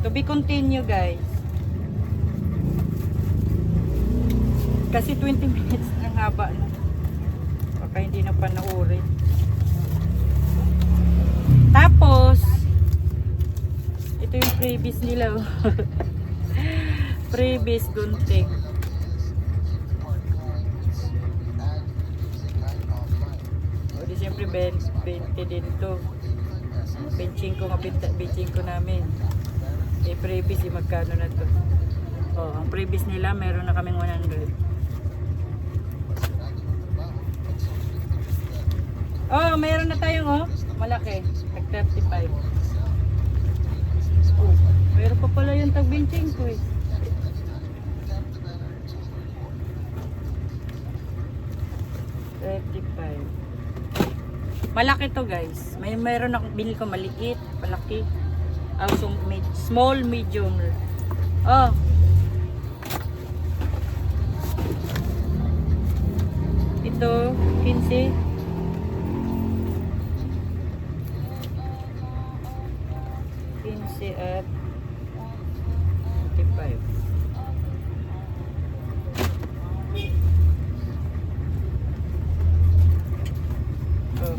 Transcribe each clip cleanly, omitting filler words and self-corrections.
To be continue, guys. Kasi 20 minutes ang haba na. Baka hindi na panoorin. Tapos, ito yung freebies nila. Freebies gunting. O di siyempre 20 din to. Benching ko nga, benching ko namin. Eh freebies, magkano na to? O, ang freebies nila meron na kaming 100. Oh, meron na tayong malaki. Tag 35. Oh, meron pa pala yung tag-benching ko eh. Malaki to, guys. Meron akong binili ko maliit, malaki. Also small, medium. Oh. Ito 15. 15 at 25. Oh.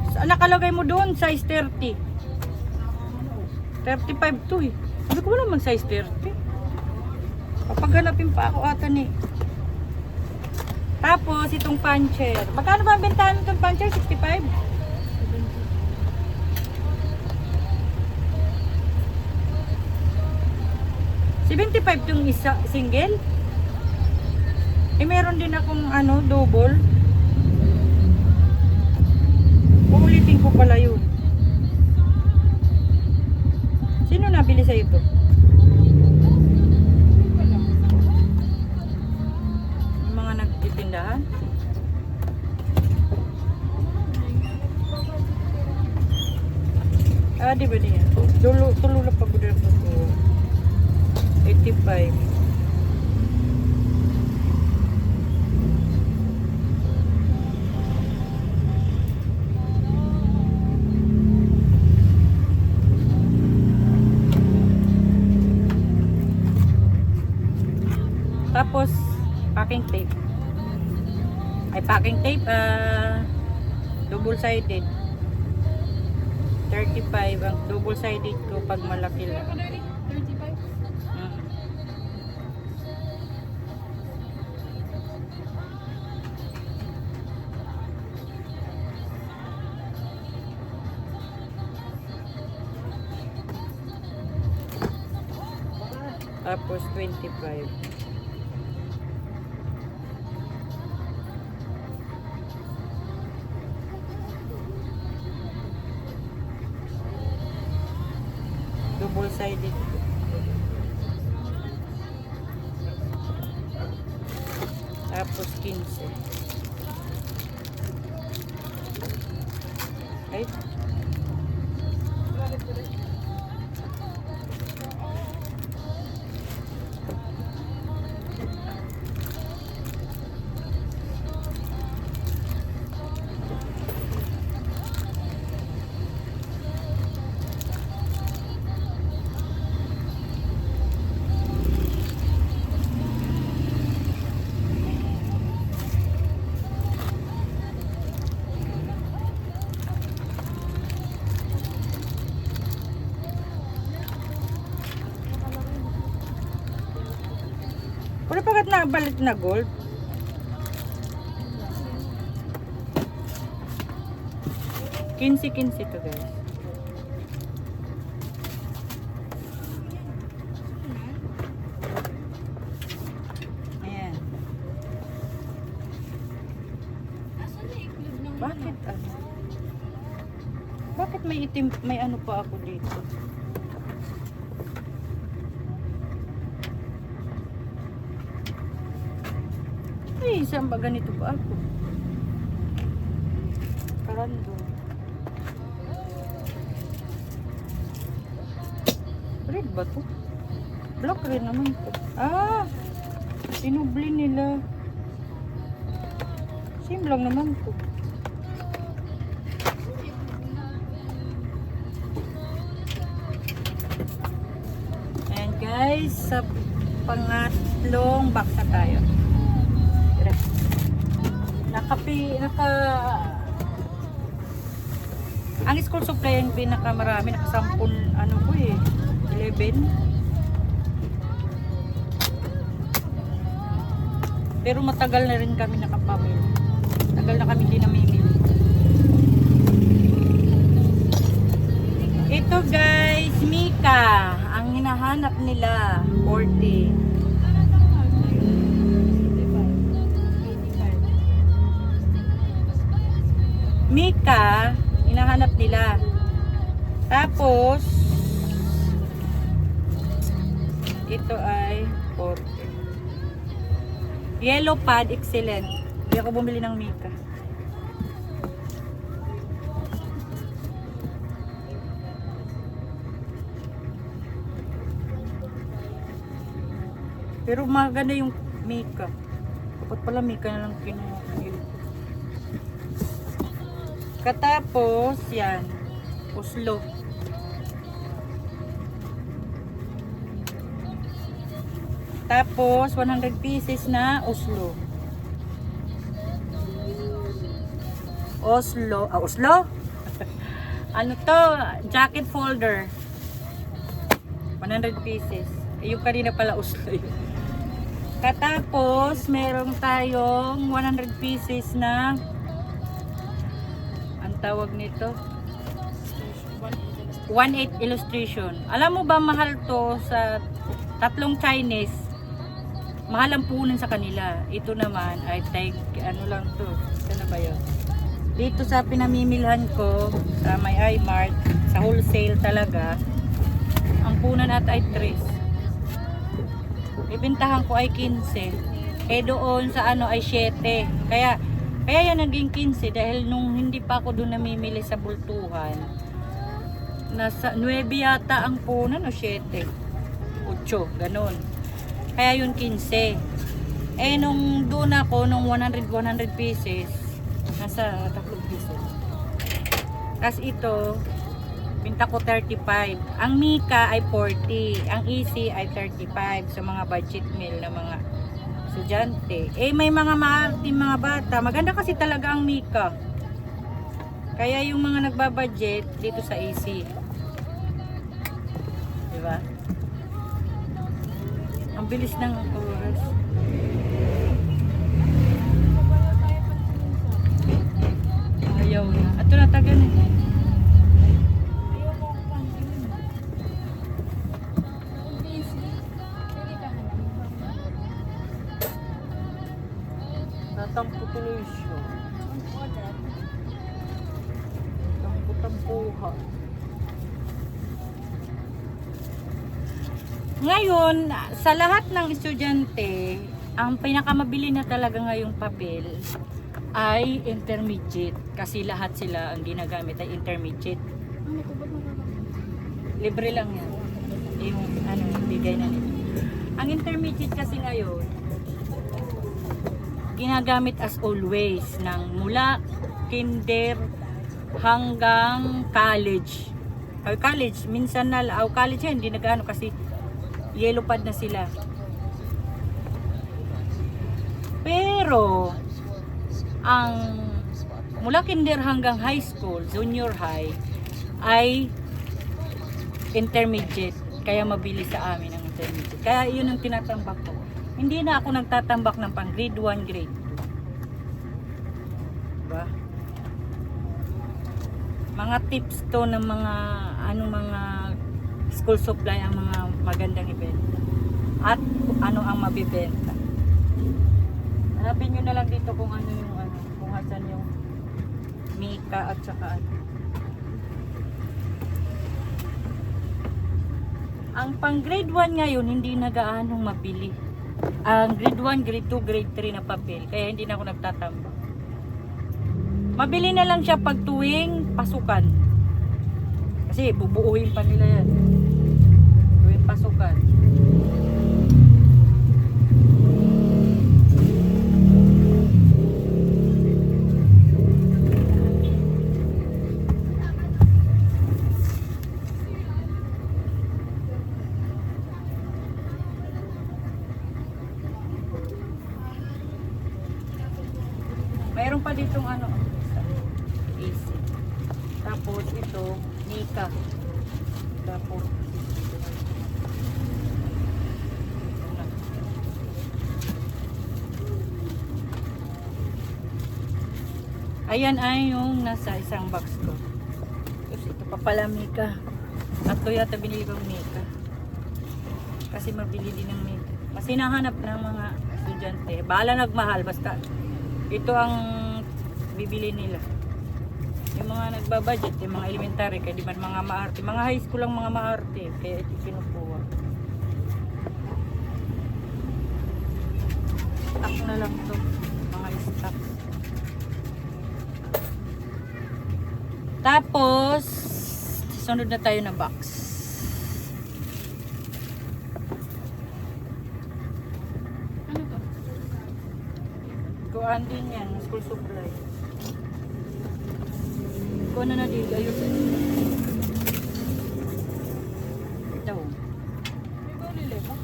Saan nakalagay mo doon? Size 30. 35 to eh. Sabi ko wala man size 30. Papaghanapin pa ako ata ni. Tapos itong puncher. Magkano ba ang bentahan itong puncher? 65? 75 itong isa, single. Eh meron din akong double. Uulitin ko pala yun. Sino nabili sa ito? Yung mga nagtitindahan? Ah, di ba din yan? Tulula pa ko din ito. 85. Tapos packing tape. Ay packing tape double sided. 35 ang double sided ko pag malaki lang. 35. Tapos 25. Double sided. Tapos 15. Right? Puro pagat na balit na gold. Kinsi to guys. Ayan. Bakit Bakit may itim, may pa ako dito? Ay, saan ba ganito pa ako? Karando. Red ba to? Black rin naman to. Ah! Sinubli nila. Same lang naman to. guys, sa pangatlong box na tayo. Ang school supply yung pinakamarami, nakasampun, ano ko eh, 11. Pero matagal na rin kami nakapamili. Tagal na kami hindi namimili. Ito guys, Mika. Ang hinahanap nila, 40. Mika, hinahanap nila. Tapos, ito ay 40. Yellow pad, excellent. Hindi ako bumili ng Mika. Pero maganda yung Mika. Dapat pala Mika na lang kinuha. Katapos, yan. Oslo. Tapos, 100 pieces na Oslo. Oslo. Ah, Oslo? Ano to? Jacket folder. 100 pieces. Yung kanina pala Oslo yun. Katapos, meron tayong 100 pieces na ang tawag nito 1/8 illustration. Alam mo ba mahal to sa tatlong Chinese? Mahal ang punan sa kanila. Ito naman ay ano lang to. Ano ba yun? Dito sa pinamimilhan ko sa may iMart, sa wholesale talaga, ang punan at ay 3. Ibintahan ko ay 15. Eh doon sa ano ay 7. Kaya yan naging 15 dahil nung hindi pa ako doon namimili sa bultuhan. Nasa 9 yata ang punan o 7. 8, ganun. Kaya yun 15. Eh nung doon ako, nung 100 pieces, nasa 3 pieces. Tapos ito, binta ko 35. Ang Mika ay 40. Ang Easy ay 35 sa mga budget meal na mga estudyante. Eh may mga maarting mga bata. Maganda kasi talaga ang Mika. Kaya yung mga nagbabudget dito sa Easy. Diba? Ang bilis ng oras. Ayaw na. Ato na tagan eh. Natampo tuloy siya. Tampo-tampuha. Ngayon, sa lahat ng estudyante, ang pinakamabili na talaga ngayong papel ay intermediate. Kasi lahat sila ang ginagamit ay intermediate. Libre lang yan. Yung ano, bigay na nila. Ang intermediate kasi ngayon, ginagamit as always ng mula kinder hanggang college. Ay, college, minsan na, college yan, hindi nag-ano kasi yellow pad na sila. Pero ang mula kinder hanggang high school, junior high ay intermediate. Kaya mabili sa amin ang intermediate. Kaya yun ang tinatambak ko. Hindi na ako nagtatambak ng pang grade 1, grade 2. Diba? Mga tips to ng mga mga school supply ang mga magandang ibenta. At ano ang mabibenta. Hanapin nyo na lang dito kung ano yung kung asan yung Mika at saka ang pang grade 1 ngayon hindi na gaanong mabili. Ang grade 1, grade 2, grade 3 na papel. Kaya hindi na ako nagtatambak. Mabili na lang siya pag tuwing pasukan. Kasi bubuuhin pa nila yan. Tuwing pasukan. Meron pa ditong ano, AC. Tapos ito, Nika. Tapos ayan ay yung nasa isang box ko. Tapos ito pa pala Mika. At to yata binili kong Mika. Kasi mabili din ng Mika. Mas hinahanap ng mga estudyante. Bahala nagmahal. Basta ito ang bibili nila. Yung mga nagbabudget, yung mga elementary, kaya di man mga maarte. Mga high school lang mga maarte. Kaya ito kinukuha. Stock na lang to. Mga stock. Tapos, sunod na tayo na box. Ano to? Kuhaan din yan, school supply. Kuha na dito, ayusin. Ito. May bali ba?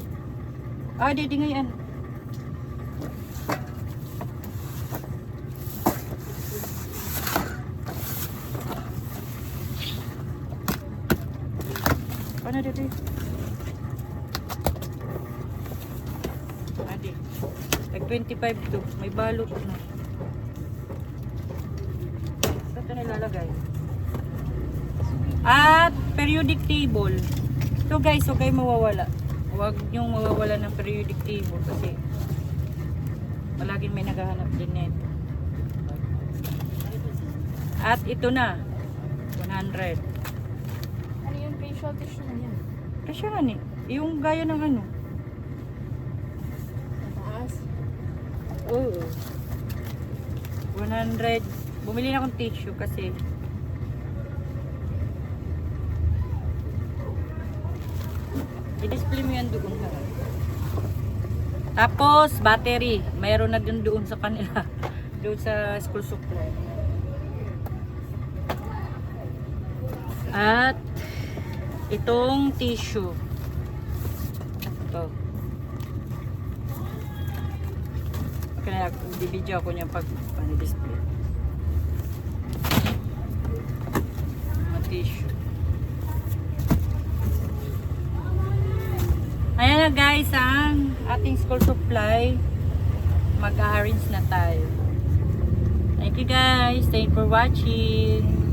Ah, di ngayon. Ano dito? Adi. Tag 25 to. May balot na. Saan ito nilalagay? At periodic table. So guys, huwag kayo mawawala. Huwag niyong mawawala ng periodic table kasi palaging may naghahanap din nito. At ito na. 100. Facial tissue na yan. Kasi yan eh. Yung gaya ng ano. Mataas. Oo. 100. Bumili na akong tissue kasi i-display mo yan doon ka. Tapos, battery. Mayroon na doon sa kanila. Doon sa school supply. At itong tissue. Ito. Kaya i-video ako niya pag display. Mga tissue. Ayan na guys ang ating school supply. Mag-arrange na tayo. Thank you guys. Thank you for watching.